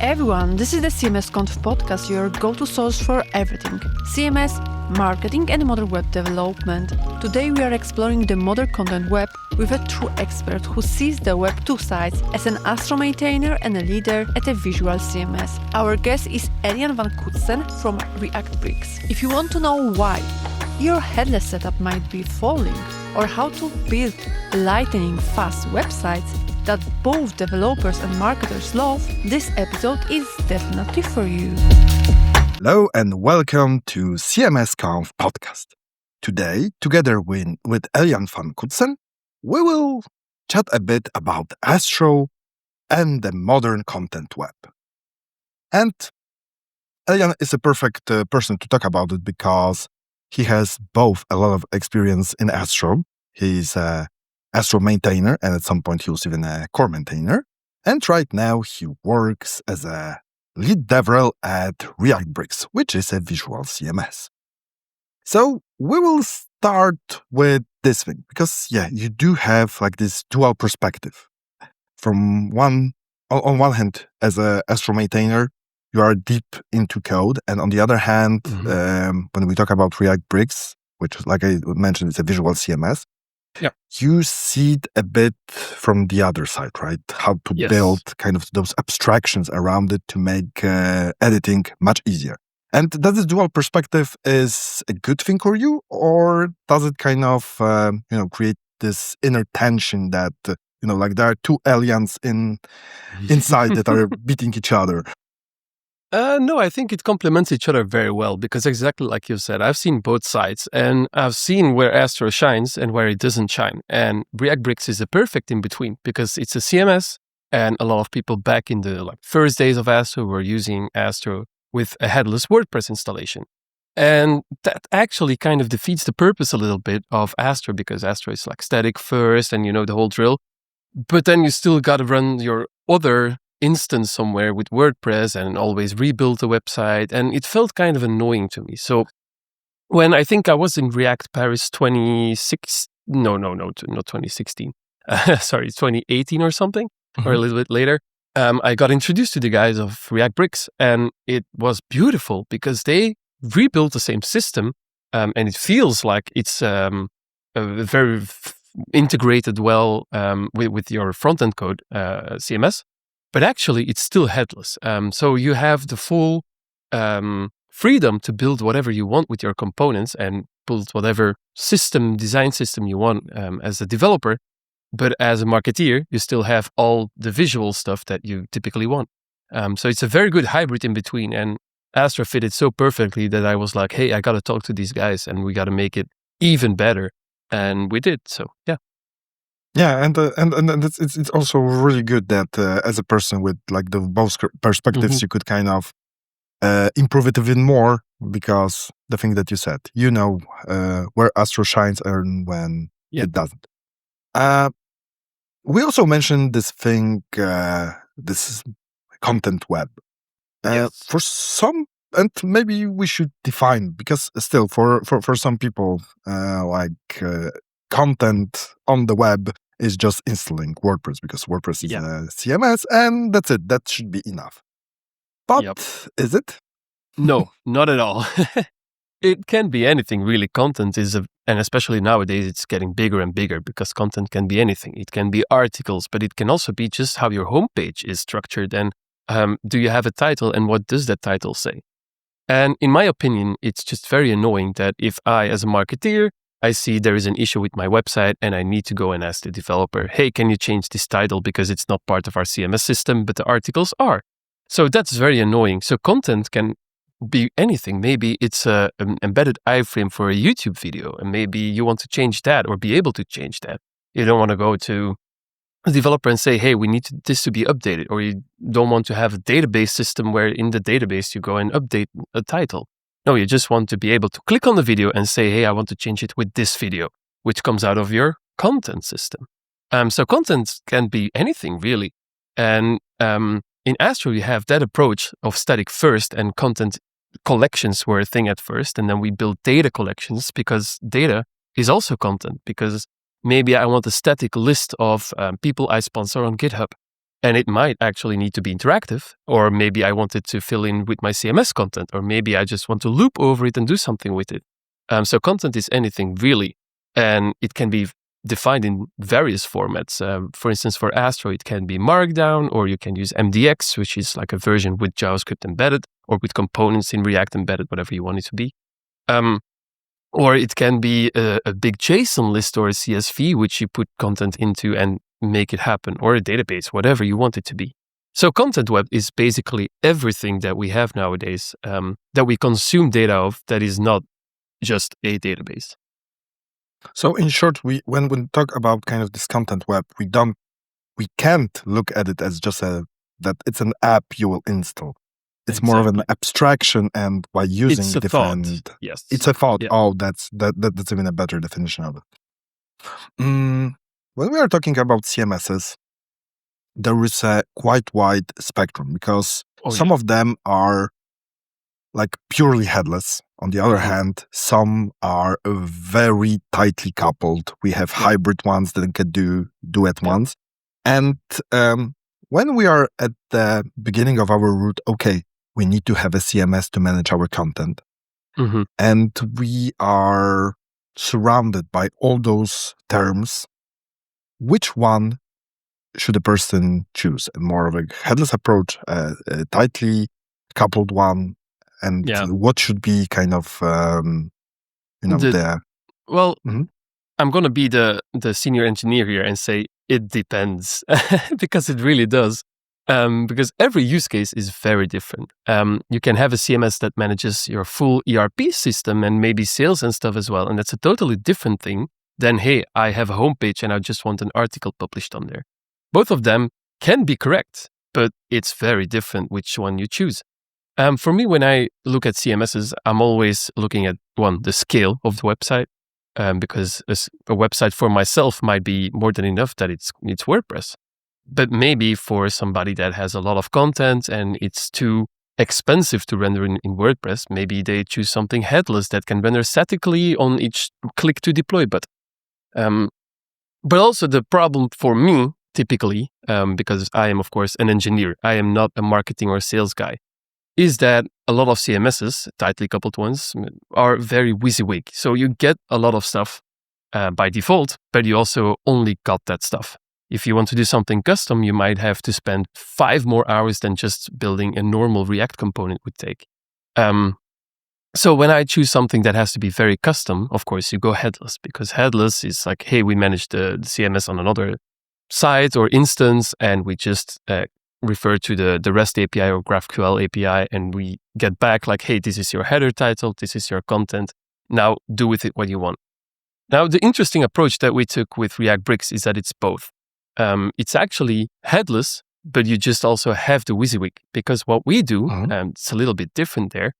everyone, this is the CMS Conf Podcast, your go-to source for everything CMS, marketing and modern web development. Today we are exploring the modern content web with a true expert who sees the web two sides as an Astro maintainer and a leader at a Visual CMS. Our guest is Elian Van Cutsem from React Bricks. If you want to know why your headless setup might be falling or how to build lightning fast websites that both developers and marketers love, this episode is definitely for you. Hello and welcome to CMS Conf Podcast. Today, together with Elian Van Cutsem, we will chat a bit about Astro and the modern content web. And Elian is a perfect person to talk about it because he has both a lot of experience in Astro. He's a Astro maintainer, and at some point he was even a core maintainer. And right now he works as a lead DevRel at React Bricks, which is a Visual CMS. So we will start with this thing, because you do have like this dual perspective. On one hand, as a Astro maintainer, you are deep into code, and on the other hand, when we talk about React Bricks, which, like I mentioned, is a Visual CMS, you see it a bit from the other side, right? How to build kind of those abstractions around it to make editing much easier. And does this dual perspective is a good thing for you, or does it kind of create this inner tension that like there are two aliens inside that are beating each other? No, I think it complements each other very well because exactly like you said, I've seen both sides and I've seen where Astro shines and where it doesn't shine. And React Bricks is a perfect in between because it's a CMS, and a lot of people back in the first days of Astro were using Astro with a headless WordPress installation. And that actually kind of defeats the purpose a little bit of Astro because Astro is static first and the whole drill. But then you still got to run your other instance somewhere with WordPress and always rebuild the website, and it felt kind of annoying to me. So when I think I was in React Paris 2018 or something, or a little bit later, I got introduced to the guys of React Bricks, and it was beautiful because they rebuilt the same system, and it feels like it's very integrated well with your front-end code CMS. But actually, it's still headless. So you have the full freedom to build whatever you want with your components and build whatever design system you want as a developer. But as a marketeer, you still have all the visual stuff that you typically want. So it's a very good hybrid in between. And Astro fitted so perfectly that I was like, hey, I got to talk to these guys and we got to make it even better. And we did. So, yeah. Yeah, and it's also really good that as a person with the both perspectives, you could kind of improve it even more because the thing that you said, where Astro shines and when it doesn't. We also mentioned this thing, this content web. For some, and maybe we should define, because still for some people, content on the web is just installing WordPress because WordPress is a CMS, and that's it. That should be enough. But is it? No, not at all. It can be anything, really. Content is, and especially nowadays, it's getting bigger and bigger because content can be anything. It can be articles, but it can also be just how your homepage is structured. And do you have a title, and what does that title say? And in my opinion, it's just very annoying that if I, as a marketeer, I see there is an issue with my website and I need to go and ask the developer, hey, can you change this title because it's not part of our CMS system, but the articles are. So that's very annoying. So content can be anything. Maybe it's an embedded iframe for a YouTube video, and maybe you want to change that or be able to change that. You don't want to go to a developer and say, hey, we need this to be updated, or you don't want to have a database system where in the database you go and update a title. No, you just want to be able to click on the video and say, hey, I want to change it with this video, which comes out of your content system. So content can be anything, really. And in Astro, you have that approach of static first, and content collections were a thing at first. And then we built data collections because data is also content. Because maybe I want a static list of people I sponsor on GitHub. And it might actually need to be interactive, or maybe I want it to fill in with my CMS content, or maybe I just want to loop over it and do something with it. So content is anything really, and it can be defined in various formats. For instance, for Astro, it can be Markdown, or you can use MDX, which is like a version with JavaScript embedded, or with components in React embedded, whatever you want it to be. Or it can be a big JSON list or a CSV, which you put content into and make it happen, or a database, whatever you want it to be. So content web is basically everything that we have nowadays, that we consume data of, that is not just a database. So in short, when we talk about kind of this content web, we can't look at it as just that it's an app you will install. It's more of an abstraction, and by using it's a different, thought. Yes, it's a thought. Yeah. Oh, that's even a better definition of it. When we are talking about CMSs, there is a quite wide spectrum, because some of them are like purely headless. On the other hand, some are very tightly coupled. We have hybrid ones that can do at once. And when we are at the beginning of our route, okay, we need to have a CMS to manage our content. Mm-hmm. And we are surrounded by all those terms. Which one should a person choose? More of a headless approach, a tightly coupled one? And what should be kind of, Well, I'm going to be the senior engineer here and say it depends, because it really does. Because every use case is very different. You can have a CMS that manages your full ERP system and maybe sales and stuff as well. And that's a totally different thing than, hey, I have a homepage and I just want an article published on there. Both of them can be correct, but it's very different which one you choose. For me, when I look at CMSs, I'm always looking at, one, the scale of the website, because a website for myself might be more than enough that it's WordPress. But maybe for somebody that has a lot of content and it's too expensive to render in WordPress, maybe they choose something headless that can render statically on each click to deploy button. But also the problem for me, typically, because I am, of course, an engineer, I am not a marketing or sales guy, is that a lot of CMSs, tightly coupled ones, are very WYSIWYG. So you get a lot of stuff by default, but you also only got that stuff. If you want to do something custom, you might have to spend 5 more hours than just building a normal React component would take. So when I choose something that has to be very custom, of course, you go headless, because headless is like, hey, we manage the CMS on another site or instance, and we just refer to the REST API or GraphQL API, and we get back like, hey, this is your header title, this is your content. Now do with it what you want. Now, the interesting approach that we took with React Bricks is that it's both. It's actually headless, but you just also have the WYSIWYG, because what we do, it's a little bit different there.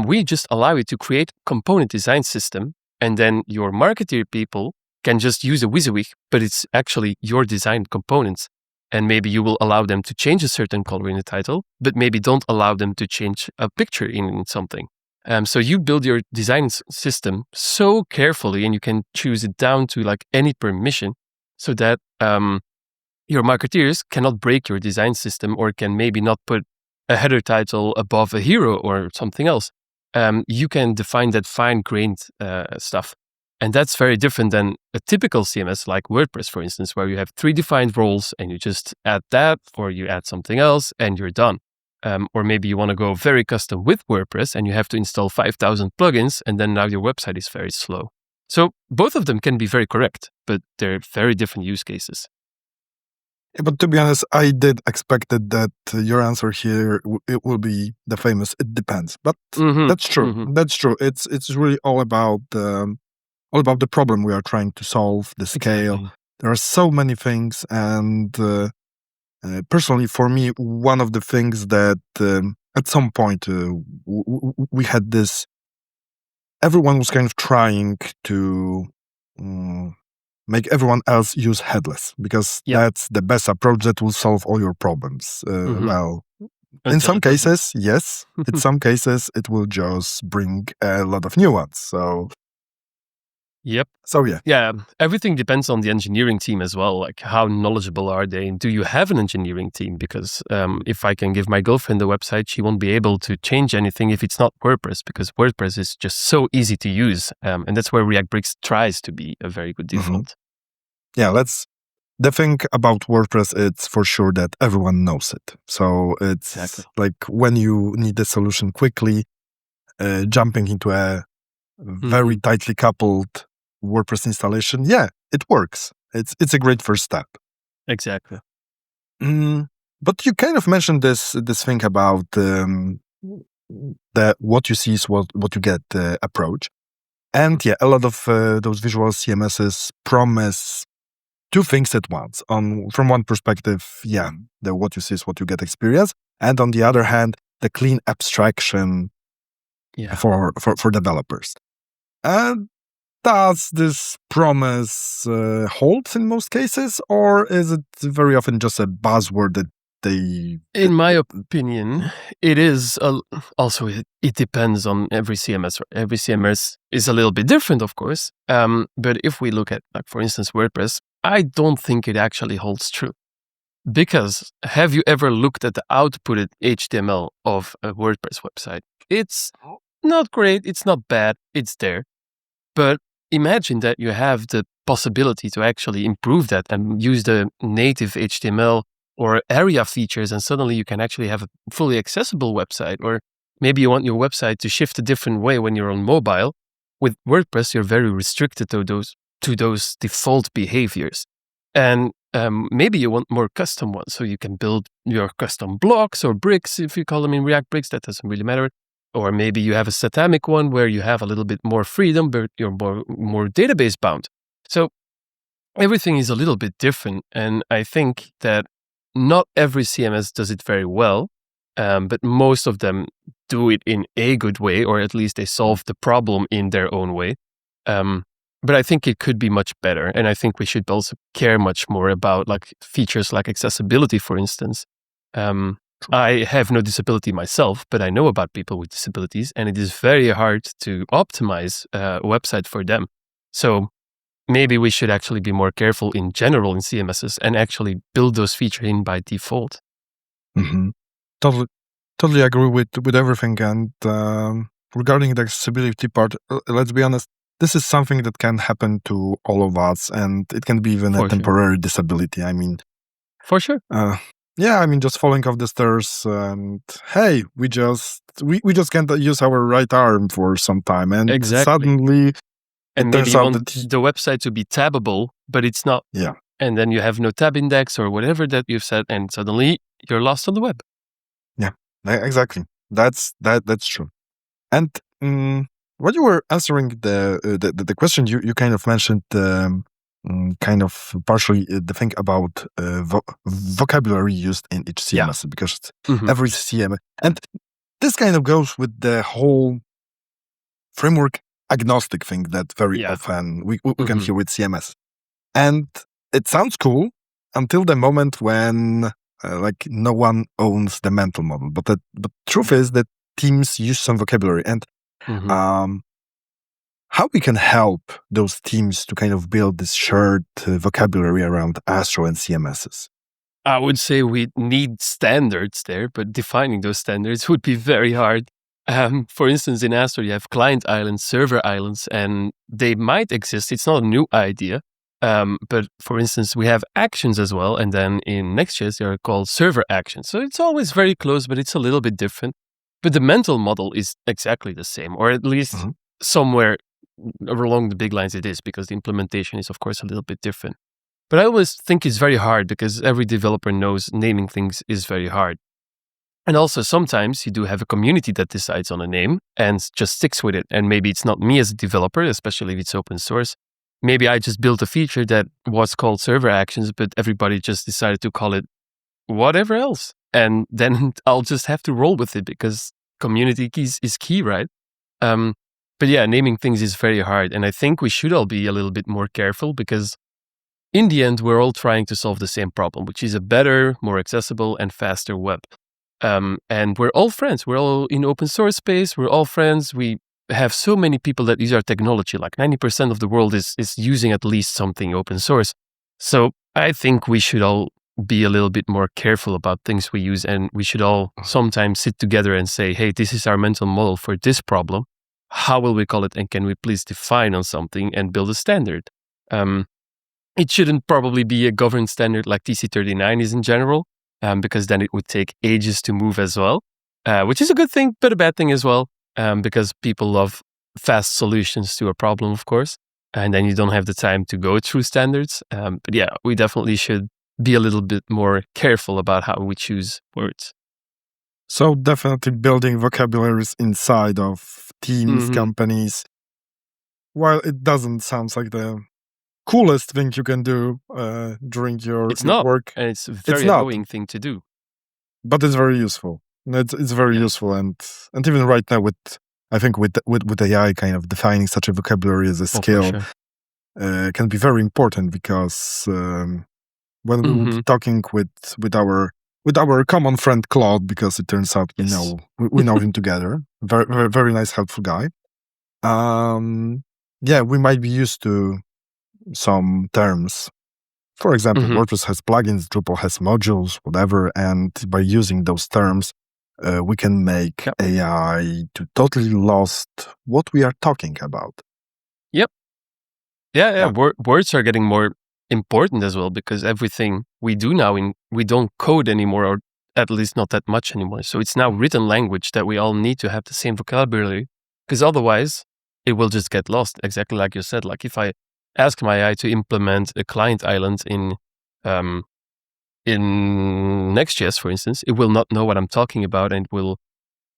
We just allow you to create component design system, and then your marketer people can just use a WYSIWYG, but it's actually your designed components. And maybe you will allow them to change a certain color in the title, but maybe don't allow them to change a picture in something. So you build your design system so carefully, and you can choose it down to like any permission, so that your marketeers cannot break your design system, or can maybe not put a header title above a hero or something else. You can define that fine-grained stuff. And that's very different than a typical CMS like WordPress, for instance, where you have 3 defined roles and you just add that, or you add something else and you're done. Or maybe you want to go very custom with WordPress and you have to install 5,000 plugins, and then now your website is very slow. So both of them can be very correct, but they're very different use cases. Yeah, but to be honest, I did expect that your answer here it will be the famous "it depends." But that's true. Mm-hmm. That's true. It's really all about the problem we are trying to solve, the scale. Exactly. There are so many things, and personally, for me, one of the things that at some point we had this. Everyone was kind of trying to make everyone else use headless, because that's the best approach that will solve all your problems. Well, in some cases, yes. In some cases, it will just bring a lot of new ones. So Yep. So yeah. Yeah, everything depends on the engineering team as well. Like, how knowledgeable are they? And do you have an engineering team? Because if I can give my girlfriend the website, she won't be able to change anything if it's not WordPress, because WordPress is just so easy to use. And that's where React Bricks tries to be a very good default. Yeah, the thing about WordPress, it's for sure that everyone knows it. So it's like when you need a solution quickly, jumping into a very tightly coupled WordPress installation, yeah, it works. It's a great first step. Exactly. But you kind of mentioned this thing about the what you see is what you get approach. And yeah, a lot of those visual CMSs promise two things at once. From one perspective, yeah, the what you see is what you get experience. And on the other hand, the clean abstraction for developers. And does this promise hold in most cases, or is it very often just a buzzword that they... In my opinion, it is also, it depends on every CMS. Every CMS is a little bit different, of course. But if we look at, like, for instance, WordPress, I don't think it actually holds true. Because have you ever looked at the outputted HTML of a WordPress website? It's not great, it's not bad, it's there. But imagine that you have the possibility to actually improve that and use the native HTML or area features, and suddenly you can actually have a fully accessible website. Or maybe you want your website to shift a different way when you're on mobile. With WordPress, you're very restricted to those default behaviors. And maybe you want more custom ones, so you can build your custom blocks or bricks, if you call them in React Bricks, that doesn't really matter. Or maybe you have a satanic one where you have a little bit more freedom, but you're more database bound. So everything is a little bit different. And I think that not every CMS does it very well, but most of them do it in a good way, or at least they solve the problem in their own way. But I think it could be much better. And I think we should also care much more about, like, features like accessibility, for instance. I have no disability myself, but I know about people with disabilities, and it is very hard to optimize a website for them. So maybe we should actually be more careful in general in CMSs and actually build those features in by default. Totally agree with everything. And regarding the accessibility part, let's be honest, this is something that can happen to all of us, and it can be even a temporary disability. I mean, for sure. Yeah, I mean, just falling off the stairs, and hey, we just can't use our right arm for some time, and suddenly and maybe you want the website to be tabbable, but it's not. Yeah, and then you have no tab index or whatever that you've said, and suddenly you're lost on the web. Yeah, exactly. That's true. And when you were answering the question, you kind of mentioned kind of partially the thing about vocabulary used in each CMS, because every CMS, and this kind of goes with the whole framework agnostic thing that very often we can hear with CMS. And it sounds cool until the moment when like no one owns the mental model. But the truth is that teams use some vocabulary, and how we can help those teams to kind of build this shared vocabulary around Astro and CMSs? I would say we need standards there, but defining those standards would be very hard. For instance, in Astro, you have client islands, server islands, and they might exist. It's not a new idea. But for instance, we have actions as well. And then in Next.js, they are called server actions. So it's always very close, but it's a little bit different. But the mental model is exactly the same, or at least somewhere along the big lines it is, because the implementation is, of course, a little bit different. But I always think it's very hard because every developer knows naming things is very hard. And also sometimes you do have a community that decides on a name and just sticks with it. And maybe it's not me as a developer, especially if it's open source. Maybe I just built a feature that was called server actions, but everybody just decided to call it whatever else. And then I'll just have to roll with it because community is key, right? But yeah, naming things is very hard. And I think we should all be a little bit more careful because in the end, we're all trying to solve the same problem, which is a better, more accessible and faster web. And we're all friends. We're all in open source space. We're all friends. We have so many people that use our technology, like 90% of the world is using at least something open source. So I think we should all be a little bit more careful about things we use, and we should all sometimes sit together and say, hey, this is our mental model for this problem. How will we call it? And can we please define on something and build a standard? It shouldn't probably be a governed standard like TC39 is in general, because then it would take ages to move as well, which is a good thing, but a bad thing as well, because people love fast solutions to a problem, of course, and then you don't have the time to go through standards. But yeah, we definitely should be a little bit more careful about how we choose words. So definitely building vocabularies inside of teams, companies. While it doesn't sound like the coolest thing you can do during your work. And it's a very annoying thing to do. But it's very useful. It's very useful, and even right now with AI, kind of defining such a vocabulary as a skill can be very important, because when we will be talking with our common friend Claude, because it turns out we know him together, very, very, very nice, helpful guy. We might be used to some terms. For example, WordPress has plugins, Drupal has modules, whatever, and by using those terms, we can make AI to totally lost what we are talking about. Yep. Yeah. Words are getting more important as well, because everything we do now, we don't code anymore, or at least not that much anymore. So it's now written language that we all need to have the same vocabulary, because otherwise it will just get lost. Exactly like you said. Like if I ask my AI to implement a client island in Next.js, for instance, it will not know what I'm talking about and will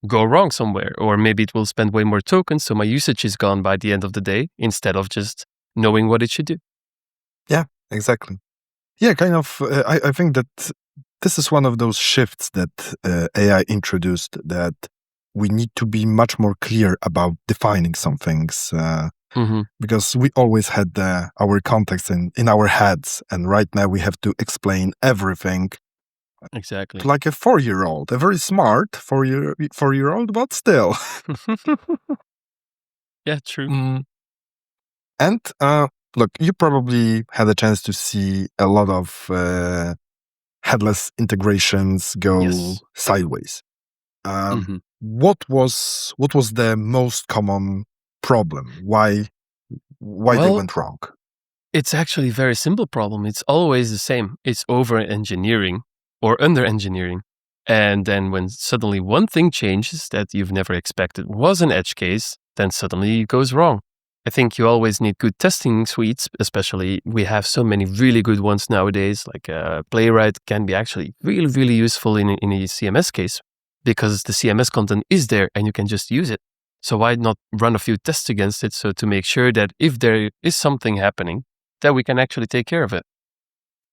go wrong somewhere. Or maybe it will spend way more tokens, so my usage is gone by the end of the day, instead of just knowing what it should do. Yeah, exactly. Yeah, kind of. I think that this is one of those shifts that AI introduced, that we need to be much more clear about defining some things. Because we always had our context in our heads, and right now we have to explain everything. Exactly. Like a 4-year-old, a very smart 4-year-old, but still. Yeah, true. And look, you probably had a chance to see a lot of headless integrations go sideways. What was the most common problem? Why they went wrong? It's actually a very simple problem. It's always the same. It's over-engineering or under-engineering. And then when suddenly one thing changes that you've never expected was an edge case, then suddenly it goes wrong. I think you always need good testing suites, especially we have so many really good ones nowadays, like Playwright can be actually really, really useful in a CMS case, because the CMS content is there and you can just use it. So why not run a few tests against it, so to make sure that if there is something happening, that we can actually take care of it.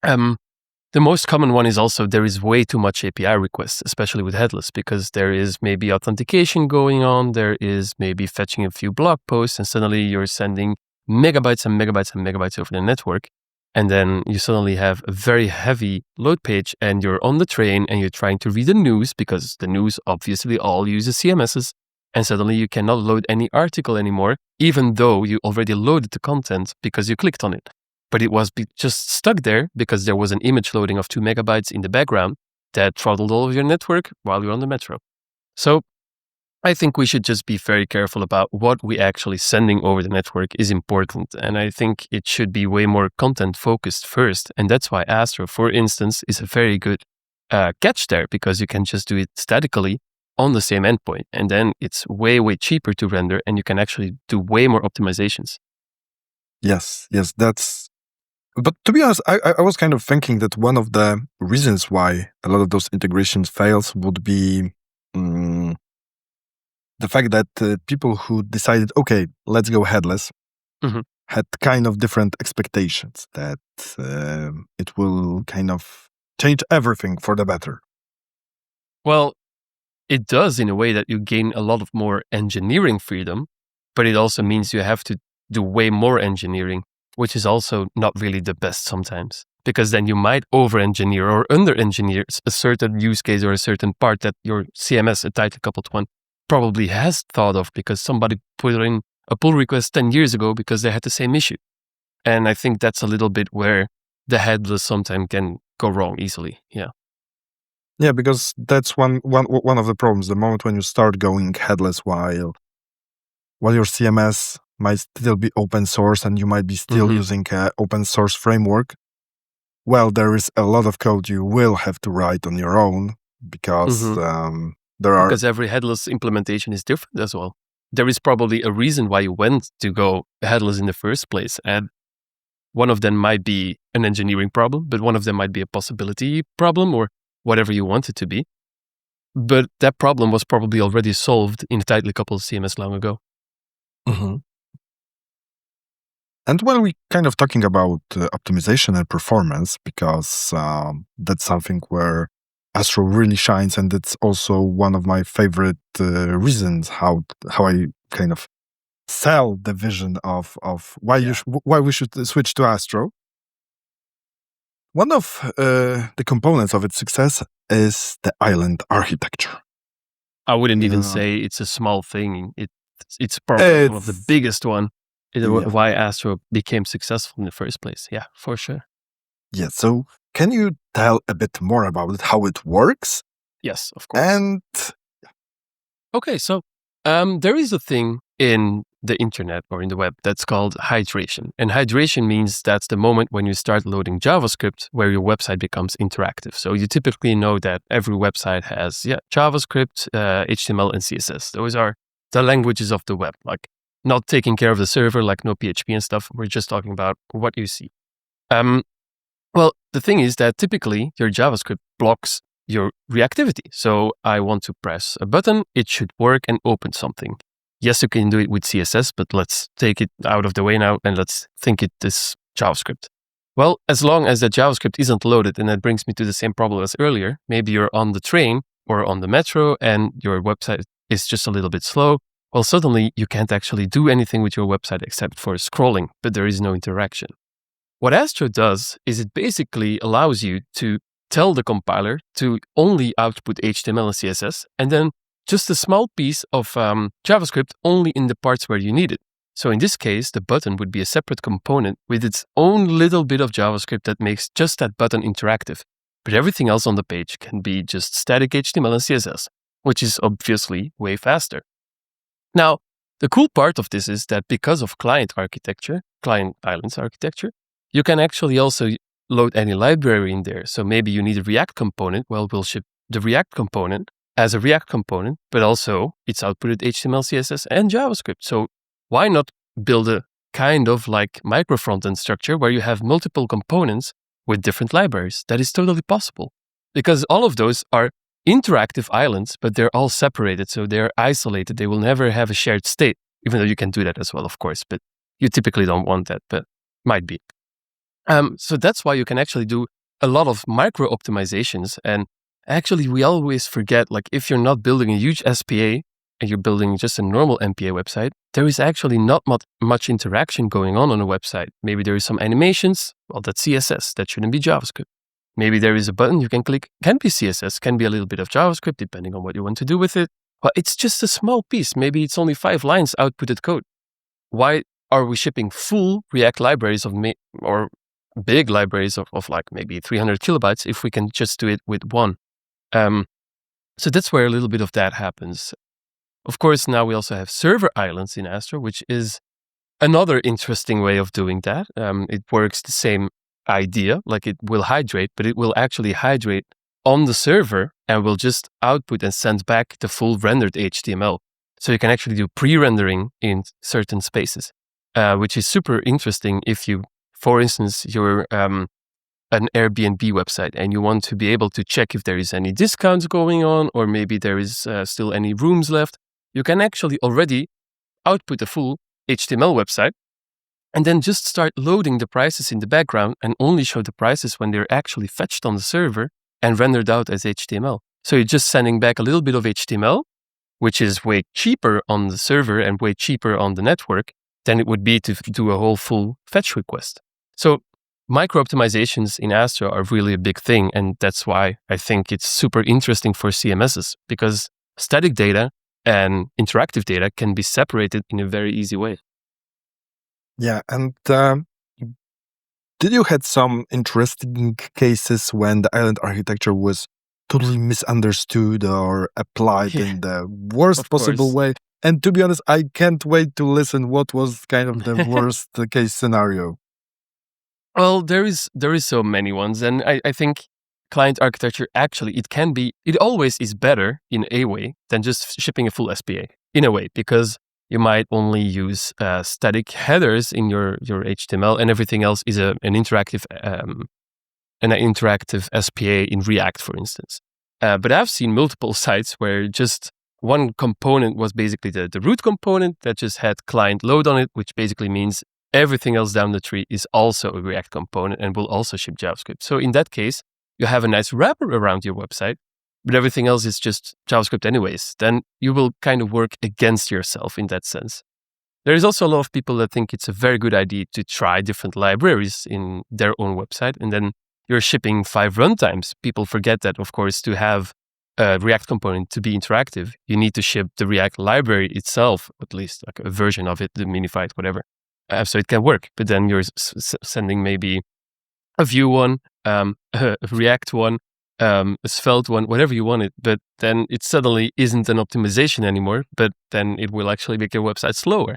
The most common one is also there is way too much API requests, especially with Headless, because there is maybe authentication going on, there is maybe fetching a few blog posts, and suddenly you're sending megabytes and megabytes and megabytes over the network. And then you suddenly have a very heavy load page, and you're on the train and you're trying to read the news, because the news obviously all uses CMSs. And suddenly you cannot load any article anymore, even though you already loaded the content because you clicked on it. But it was just stuck there because there was an image loading of 2 megabytes in the background that throttled all of your network while you're on the metro. So I think we should just be very careful about what we actually sending over the network is important. And I think it should be way more content focused first. And that's why Astro, for instance, is a very good catch there, because you can just do it statically on the same endpoint. And then it's way, way cheaper to render, and you can actually do way more optimizations. Yes, that's... But to be honest, I was kind of thinking that one of the reasons why a lot of those integrations fails would be the fact that people who decided, okay, let's go headless, had kind of different expectations, that it will kind of change everything for the better. Well, it does in a way that you gain a lot of more engineering freedom, but it also means you have to do way more engineering, which is also not really the best sometimes, because then you might over-engineer or under-engineer a certain use case or a certain part that your CMS, a tightly coupled one, probably has thought of because somebody put in a pull request 10 years ago because they had the same issue. And I think that's a little bit where the headless sometimes can go wrong easily. Yeah. Yeah, because that's one of the problems. The moment when you start going headless while your CMS might still be open source and you might be still using an open source framework, well, there is a lot of code you will have to write on your own because Because every headless implementation is different as well. There is probably a reason why you went to go headless in the first place. And one of them might be an engineering problem, but one of them might be a possibility problem or whatever you want it to be. But that problem was probably already solved in a tightly coupled CMS long ago. And when we kind of talking about optimization and performance, because that's something where Astro really shines, and it's also one of my favorite reasons how I kind of sell the vision of why why we should switch to Astro. One of the components of its success is the island architecture. I wouldn't even say it's a small thing. It's probably one of the biggest one. Why Astro became successful in the first place. Yeah, for sure. Yeah, so can you tell a bit more about it, how it works? Yes, of course. And okay, so there is a thing in the internet or in the web that's called hydration. And hydration means that's the moment when you start loading JavaScript where your website becomes interactive. So you typically know that every website has JavaScript, HTML, and CSS. Those are the languages of the web, like not taking care of the server, like no PHP and stuff. We're just talking about what you see. Well, the thing is that typically your JavaScript blocks your reactivity. So I want to press a button, it should work and open something. Yes, you can do it with CSS, but let's take it out of the way now and let's think it is JavaScript. Well, as long as that JavaScript isn't loaded, and that brings me to the same problem as earlier, maybe you're on the train or on the metro and your website is just a little bit slow. Well, suddenly you can't actually do anything with your website except for scrolling, but there is no interaction. What Astro does is it basically allows you to tell the compiler to only output HTML and CSS, and then just a small piece of JavaScript only in the parts where you need it. So in this case, the button would be a separate component with its own little bit of JavaScript that makes just that button interactive. But everything else on the page can be just static HTML and CSS, which is obviously way faster. Now, the cool part of this is that because of client islands architecture, you can actually also load any library in there. So maybe you need a React component. Well, we'll ship the React component as a React component, but also it's outputted HTML, CSS, and JavaScript. So why not build a kind of like micro frontend structure where you have multiple components with different libraries? That is totally possible because all of those are interactive islands, but they're all separated. So they're isolated. They will never have a shared state, even though you can do that as well, of course, but you typically don't want that, but might be. So that's why you can actually do a lot of micro optimizations. And actually, we always forget, like if you're not building a huge SPA and you're building just a normal MPA website, there is actually not much interaction going on a website. Maybe there is some animations. Well, that's CSS. That shouldn't be JavaScript. Maybe there is a button you can click. Can be CSS, can be a little bit of JavaScript, depending on what you want to do with it. Well, it's just a small piece. Maybe it's only 5 lines outputted code. Why are we shipping full React libraries or big libraries of like maybe 300 kilobytes if we can just do it with one? So that's where a little bit of that happens. Of course, now we also have server islands in Astro, which is another interesting way of doing that. It works the same idea, like it will hydrate, but it will actually hydrate on the server and will just output and send back the full rendered HTML. So you can actually do pre-rendering in certain spaces, which is super interesting if you, for instance, you're an Airbnb website and you want to be able to check if there is any discounts going on or maybe there is still any rooms left. You can actually already output a full HTML website and then just start loading the prices in the background and only show the prices when they're actually fetched on the server and rendered out as HTML. So you're just sending back a little bit of HTML, which is way cheaper on the server and way cheaper on the network than it would be to do a whole full fetch request. So micro optimizations in Astro are really a big thing. And that's why I think it's super interesting for CMSs because static data and interactive data can be separated in a very easy way. Yeah, and did you had some interesting cases when the island architecture was totally misunderstood or applied in the worst possible way? And to be honest, I can't wait to listen what was kind of the worst case scenario. Well, there is so many ones, and I think client architecture actually it always is better in a way than just shipping a full SPA in a way, because you might only use static headers in your HTML, and everything else is an interactive SPA in React, for instance. But I've seen multiple sites where just one component was basically the root component that just had client load on it, which basically means everything else down the tree is also a React component and will also ship JavaScript. So in that case, you have a nice wrapper around your website, but everything else is just JavaScript anyways. Then you will kind of work against yourself in that sense. There is also a lot of people that think it's a very good idea to try different libraries in their own website, and then you're shipping 5 runtimes. People forget that, of course, to have a React component to be interactive, you need to ship the React library itself, at least like a version of it, the minified, whatever. So it can work, but then you're sending maybe a Vue one, a React one, a Svelte one, whatever you want it, but then it suddenly isn't an optimization anymore, but then it will actually make your website slower.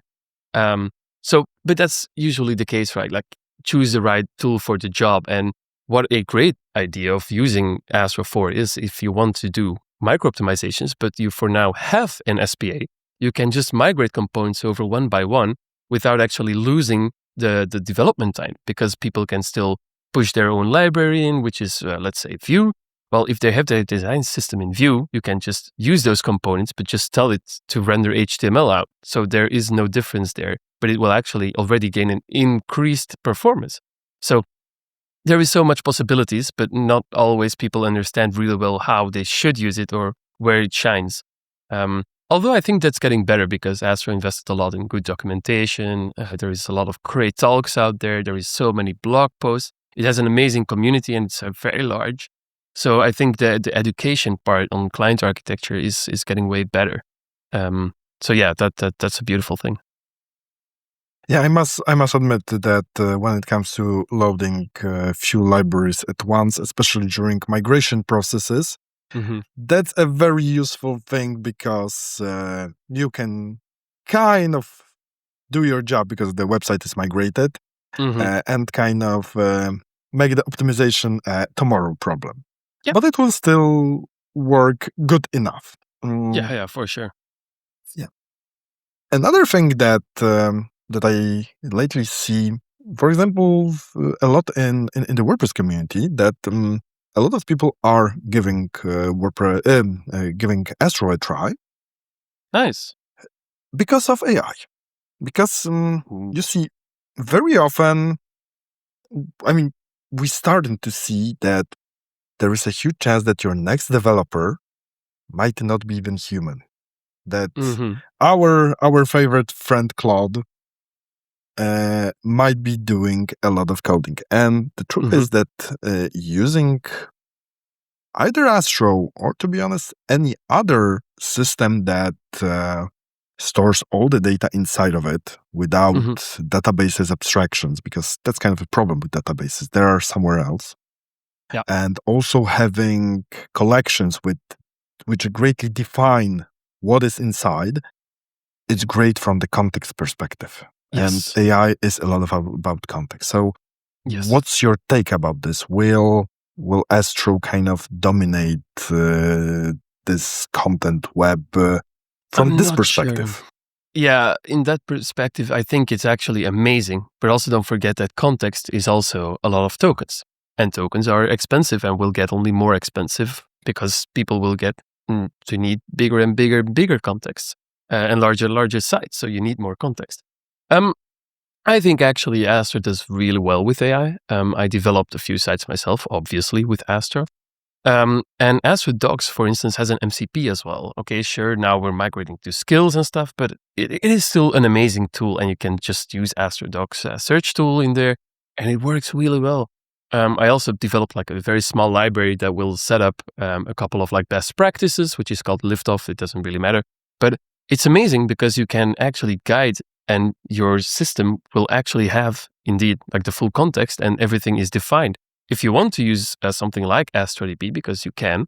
But that's usually the case, right? Like, choose the right tool for the job. And what a great idea of using Astro for is if you want to do micro optimizations, but you for now have an SPA, you can just migrate components over one by one without actually losing the development time, because people can still push their own library in, which is, let's say, Vue. Well, if they have their design system in Vue, you can just use those components, but just tell it to render HTML out. So there is no difference there, but it will actually already gain an increased performance. So there is so much possibilities, but not always people understand really well how they should use it or where it shines. Although I think that's getting better because Astro invested a lot in good documentation. There is a lot of great talks out there. There is so many blog posts. It has an amazing community and it's very large. So I think the education part on client architecture is getting way better. So yeah, that's a beautiful thing. Yeah, I must admit that when it comes to loading few libraries at once, especially during migration processes, that's a very useful thing because you can kind of do your job because the website is migrated and kind of make the optimization a tomorrow problem. Yep. But it will still work good enough. Yeah, for sure. Yeah. Another thing that I lately see, for example, a lot in the WordPress community, that a lot of people are giving giving Astro a try. Nice. Because of AI. Because you see, very often, I mean, we're starting to see that there is a huge chance that your next developer might not be even human. That our favorite friend Claude might be doing a lot of coding. And the truth is that using either Astro or, to be honest, any other system that stores all the data inside of it without databases abstractions, because that's kind of a problem with databases. They are somewhere else. Yeah. And also having collections which greatly define what is inside, it's great from the context perspective. Yes. And AI is a lot about context. So what's your take about this? Will Astro kind of dominate this content web from this perspective? Sure. Yeah, in that perspective, I think it's actually amazing. But also don't forget that context is also a lot of tokens. And tokens are expensive and will get only more expensive because people will get to need bigger and bigger contexts and larger sites. So you need more context. I think actually Astro does really well with AI. I developed a few sites myself, obviously, with Astro. And Astro Docs, for instance, has an MCP as well. Okay, sure, now we're migrating to skills and stuff, but it is still an amazing tool, and you can just use Astro Docs search tool in there, and it works really well. I also developed like a very small library that will set up a couple of like best practices, which is called Liftoff. It doesn't really matter. But it's amazing because you can actually guide, and your system will actually have indeed like the full context, and everything is defined. If you want to use something like AstroDB, because you can,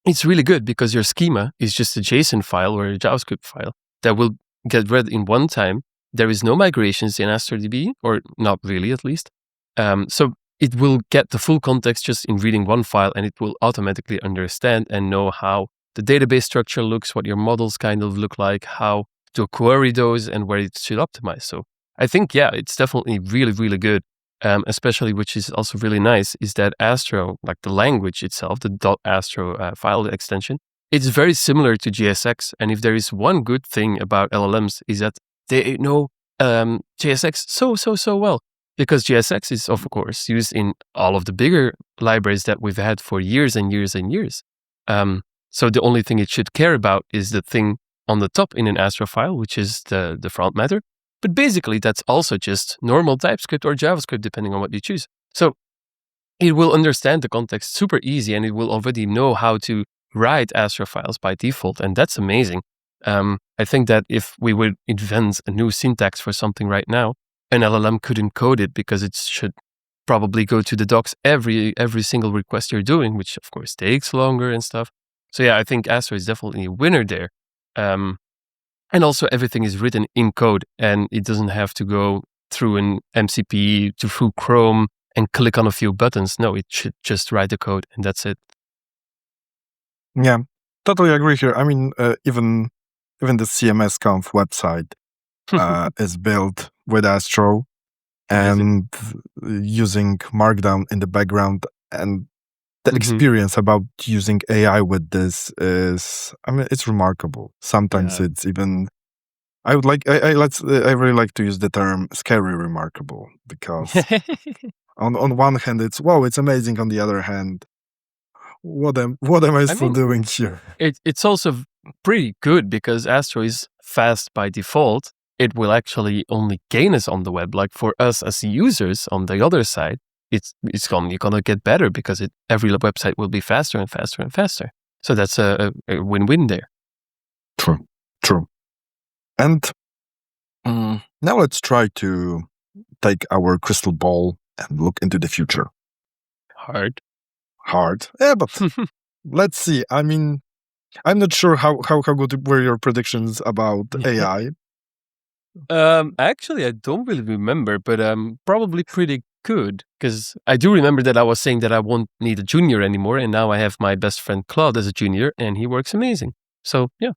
it's really good because your schema is just a JSON file or a JavaScript file that will get read in one time. There is no migrations in AstroDB, or not really at least. So it will get the full context just in reading one file, and it will automatically understand and know how the database structure looks, what your models kind of look like, how to query those, and where it should optimize. So I think, yeah, it's definitely really, really good. Especially, which is also really nice, is that Astro, like the language itself, the .astro file extension, it's very similar to JSX. And if there is one good thing about LLMs, is that they know JSX so well. Because JSX is, of course, used in all of the bigger libraries that we've had for years and years and years. So the only thing it should care about is the thing on the top in an Astro file, which is the front matter. But basically, that's also just normal TypeScript or JavaScript, depending on what you choose. So it will understand the context super easy, and it will already know how to write Astro files by default. And that's amazing. I think that if we would invent a new syntax for something right now, an LLM could encode it, because it should probably go to the docs every single request you're doing, which of course takes longer and stuff. So yeah, I think Astro is definitely a winner there. And also everything is written in code, and it doesn't have to go through an MCP through Chrome and click on a few buttons. No, it should just write the code, and that's it. Yeah, totally agree here. I mean, even the CMS Conf website is built with Astro and using Markdown in the background, and the experience about using AI with this is, I mean, it's remarkable. Sometimes it's even, I really like to use the term scary remarkable, because on one hand it's, wow, it's amazing. On the other hand, what am I still doing here? It's also pretty good because Astro is fast by default. It will actually only gain us on the web. Like for us as users on the other side, it's only gonna get better because every website will be faster and faster and faster. So that's a win-win there. True. And now let's try to take our crystal ball and look into the future. Hard. Yeah, but let's see. I mean, I'm not sure how good were your predictions about AI. Actually, I don't really remember, but probably pretty good, because I do remember that I was saying that I won't need a junior anymore, and now I have my best friend Claude as a junior, and he works amazing. So yeah.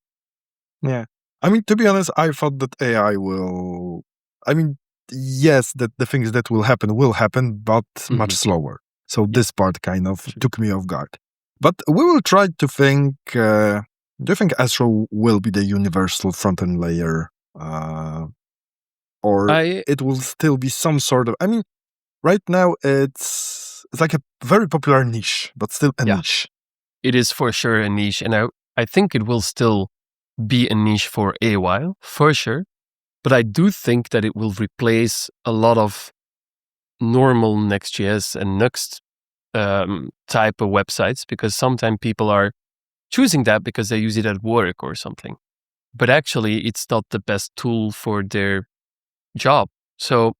I mean, to be honest, I thought that AI will. I mean, yes, that the things that will happen, but much slower. So this part kind of took me off guard. But we will try to think. Do you think Astro will be the universal front-end layer? Or it will still be some sort of, I mean, right now it's like a very popular niche, but still a niche. It is for sure a niche, and I think it will still be a niche for a while, for sure. But I do think that it will replace a lot of normal Next.js and Next type of websites, because sometimes people are choosing that because they use it at work or something. But actually, it's not the best tool for their job. So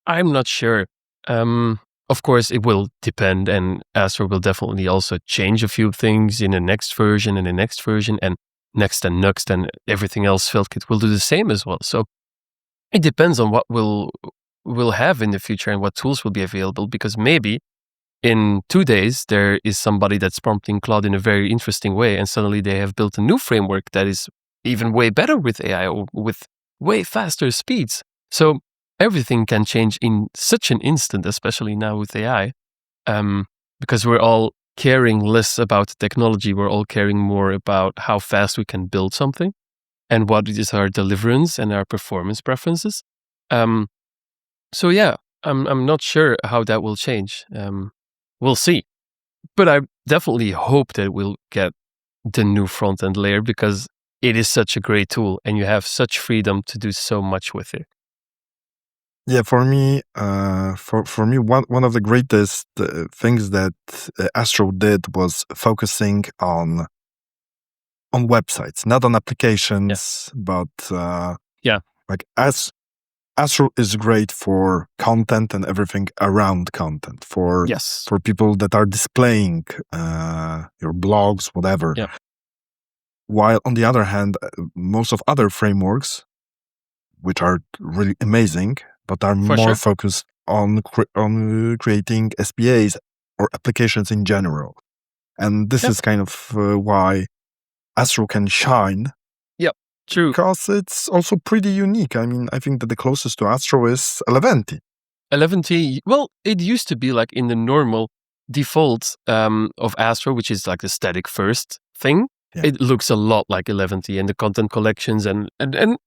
I'm not sure. Of course, it will depend, and Astro will definitely also change a few things in the next version and the next version, and Next and Next and everything else. Filkit will do the same as well. So it depends on what we'll have in the future and what tools will be available, because maybe in 2 days, there is somebody that's prompting Claude in a very interesting way, and suddenly they have built a new framework that is even way better with AI or with way faster speeds. So everything can change in such an instant, especially now with AI, because we're all caring less about the technology. We're all caring more about how fast we can build something and what is our deliverance and our performance preferences. So yeah, I'm not sure how that will change. We'll see. But I definitely hope that we'll get the new front-end layer, because it is such a great tool and you have such freedom to do so much with it. Yeah, for me, one of the greatest things that Astro did was focusing on on websites, not on applications, but like Astro is great for content and everything around content, for people that are displaying your blogs, whatever. Yeah. While on the other hand, most of other frameworks, which are really amazing, but are more focused on creating SPAs or applications in general. And this is kind of why Astro can shine. Yep, true. Because it's also pretty unique. I mean, I think that the closest to Astro is Eleventy. Eleventy, well, it used to be like in the normal default of Astro, which is like the static first thing. Yeah. It looks a lot like Eleventy and the content collections. And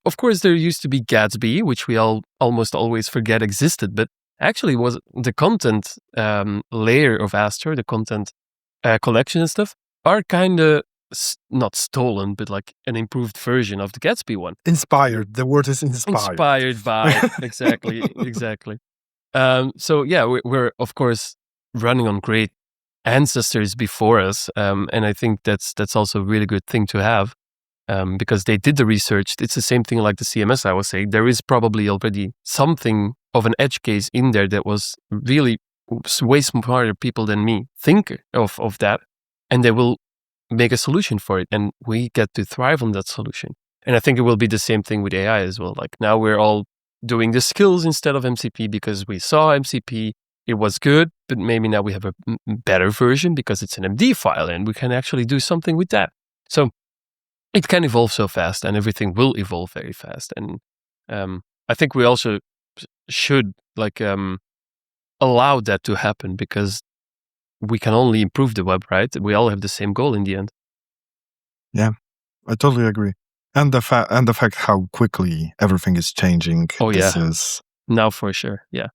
of course, there used to be Gatsby, which we almost always forget existed, but actually was the content layer of Astro, the content collection and stuff, are kind of not stolen, but like an improved version of the Gatsby one. Inspired. The word is inspired. Inspired by, exactly. So yeah, we're of course running on great ancestors before us, and I think that's also a really good thing to have, because they did the research. It's the same thing like the CMS. I was saying there is probably already something of an edge case in there that was really way smarter people than me think of that, and they will make a solution for it, and we get to thrive on that solution. And I think it will be the same thing with AI as well. Like now we're all doing the skills instead of MCP because we saw MCP, it was good, but maybe now we have a better version because it's an MD file and we can actually do something with that. So it can evolve so fast, and everything will evolve very fast. And I think we also should allow that to happen, because we can only improve the web, right? We all have the same goal in the end. Yeah, I totally agree. And the fact how quickly everything is changing. Oh, this yeah. is Now for sure, yeah.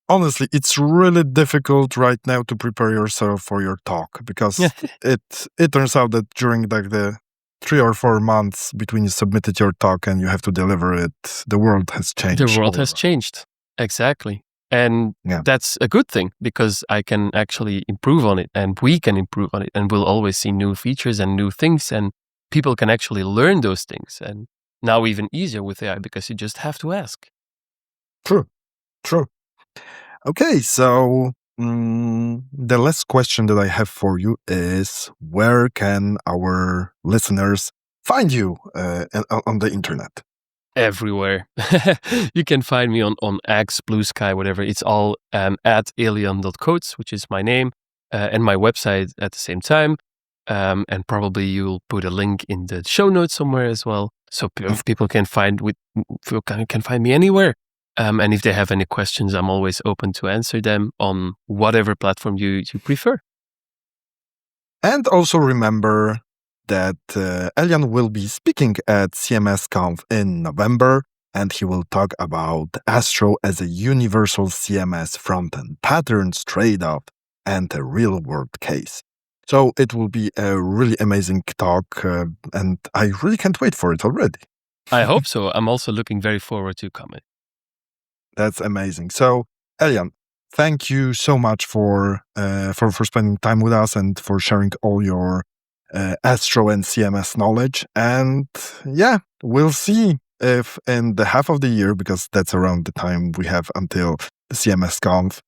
Honestly, it's really difficult right now to prepare yourself for your talk, because it turns out that during like the 3 or 4 months between you submitted your talk and you have to deliver it, the world has changed. The world has changed. Exactly. And that's a good thing, because I can actually improve on it, and we can improve on it, and we'll always see new features and new things, and people can actually learn those things. And now even easier with AI, because you just have to ask. True. Okay, so the last question that I have for you is, where can our listeners find you on the internet? Everywhere. You can find me on X, Blue Sky, whatever. It's all at Elian.Coats, which is my name, and my website at the same time. And probably you'll put a link in the show notes somewhere as well, so people can find me anywhere. And if they have any questions, I'm always open to answer them on whatever platform you prefer. And also remember that Elian will be speaking at CMS Conf in November, and he will talk about Astro as a universal CMS frontend, patterns, trade-off, and a real-world case. So it will be a really amazing talk, and I really can't wait for it already. I hope so. I'm also looking very forward to coming. That's amazing. So, Elian, thank you so much for spending time with us and for sharing all your Astro and CMS knowledge. And yeah, we'll see if in the half of the year, because that's around the time we have until the CMS Conf,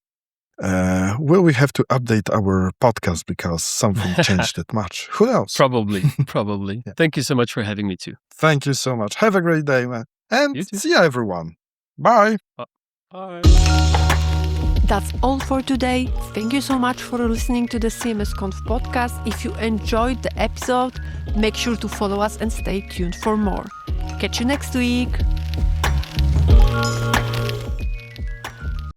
will we have to update our podcast because something changed that much? Who knows? Probably. Yeah. Thank you so much for having me too. Thank you so much. Have a great day, man. And see you, everyone. Bye. Bye. That's all for today. Thank you so much for listening to the CMS Conf podcast. If you enjoyed the episode, make sure to follow us and stay tuned for more. Catch you next week.